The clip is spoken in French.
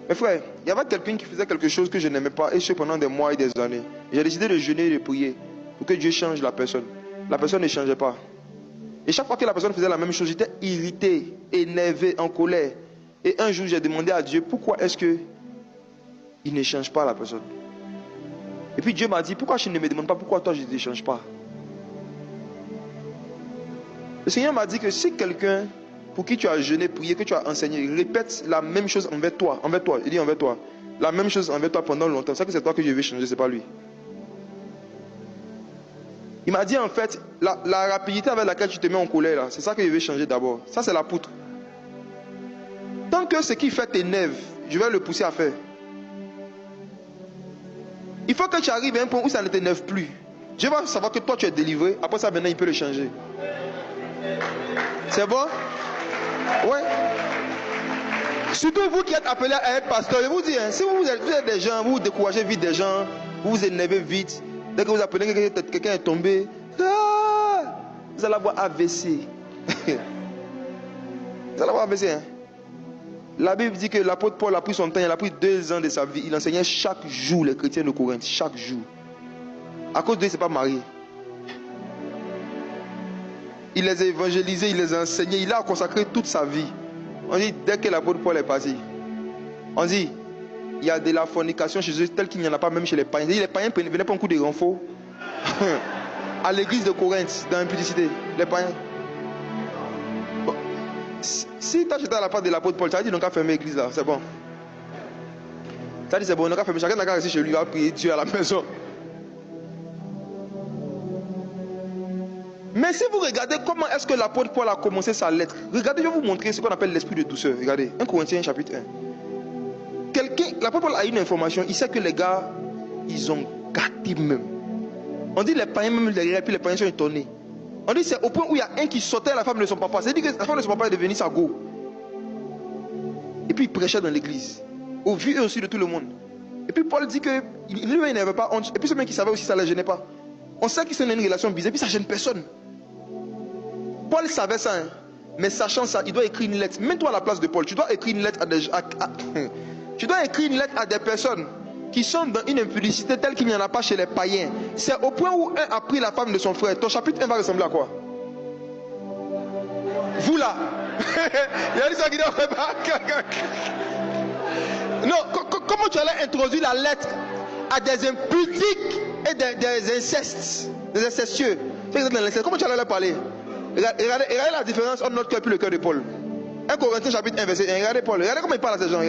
Mes frères, il y avait quelqu'un qui faisait quelque chose que je n'aimais pas, et ce pendant des mois et des années. J'ai décidé de jeûner et de prier pour que Dieu change la personne. La personne ne changeait pas. Et chaque fois que la personne faisait la même chose, j'étais irrité, énervé, en colère. Et un jour, j'ai demandé à Dieu, pourquoi est-ce que il ne change pas la personne? Et puis Dieu m'a dit, pourquoi je ne me demande pas pourquoi toi je ne te change pas? Le Seigneur m'a dit que si quelqu'un pour qui tu as jeûné, prié, que tu as enseigné, répète la même chose envers toi, il dit envers toi, la même chose envers toi pendant longtemps, c'est que c'est toi que je vais changer, c'est pas lui. Il m'a dit en fait, la rapidité avec laquelle tu te mets en colère, là, c'est ça que je vais changer d'abord. Ça c'est la poutre. Tant que ce qui fait t'énerve, je vais le pousser à faire. Il faut que tu arrives à un point où ça ne t'énerve plus. Je vais savoir que toi tu es délivré, après ça maintenant il peut le changer. C'est bon? Ouais. Surtout vous qui êtes appelés à être pasteur, je vous dis, hein, si vous êtes des gens, vous découragez vite des gens, vous vous énervez vite, dès que vous appelez quelqu'un est tombé, vous allez avoir AVC. Vous allez avoir AVC. Hein? La Bible dit que l'apôtre Paul a pris son temps, il a pris 2 ans de sa vie, il enseignait chaque jour les chrétiens de Corinthe, chaque jour. À cause de lui, il ne s'est pas marié. Il les a évangélisés, il les a enseignés, il a consacré toute sa vie. On dit, dès que l'apôtre Paul est parti, on dit, il y a de la fornication chez eux, telle qu'il n'y en a pas même chez les païens. Les païens venaient pas un coup de renfort à l'église de Corinthe, dans l'impudicité. Les païens. Bon. Si tu as jeté à la part de l'apôtre Paul, ça dit, donc à fermer l'église là, c'est bon. Ça dit, c'est bon, donc à fermer. Chacun n'a qu'à rester chez lui, il va prier Dieu à la maison. Mais si vous regardez comment est-ce que l'apôtre Paul a commencé sa lettre, regardez, je vais vous montrer ce qu'on appelle l'esprit de douceur. Regardez, 1 Corinthiens chapitre 1. L'apôtre Paul a une information, il sait que les gars, ils ont gâté même. On dit les païens même derrière, puis les païens sont étonnés. On dit c'est au point où il y a un qui sautait à la femme de son papa. C'est-à-dire que la femme de son papa est devenue sa go. Et puis il prêchait dans l'église, au vu et aussi de tout le monde. Et puis Paul dit que lui-même il n'avait pas honte. Et puis ce mec qui savait aussi ça ne le gênait pas. On sait qu'ils sont dans une relation bizarre, et puis ça ne gêne personne. Paul savait ça, hein? Mais sachant ça, il doit écrire une lettre. Mets-toi à la place de Paul. Tu dois écrire une lettre tu dois écrire une lettre à des personnes qui sont dans une impudicité telle qu'il n'y en a pas chez les païens. C'est au point où un a pris la femme de son frère. Ton chapitre 1 va ressembler à quoi? Vous là. Il y a des gens qui disent non, comment tu allais introduire la lettre à des impudiques et des incestes, des incestueux? Comment tu allais leur parler? Regardez la différence entre notre cœur et le cœur de Paul. 1 Corinthiens chapitre 1 verset 1. Regardez Paul. Regardez comment il parle à ces gens.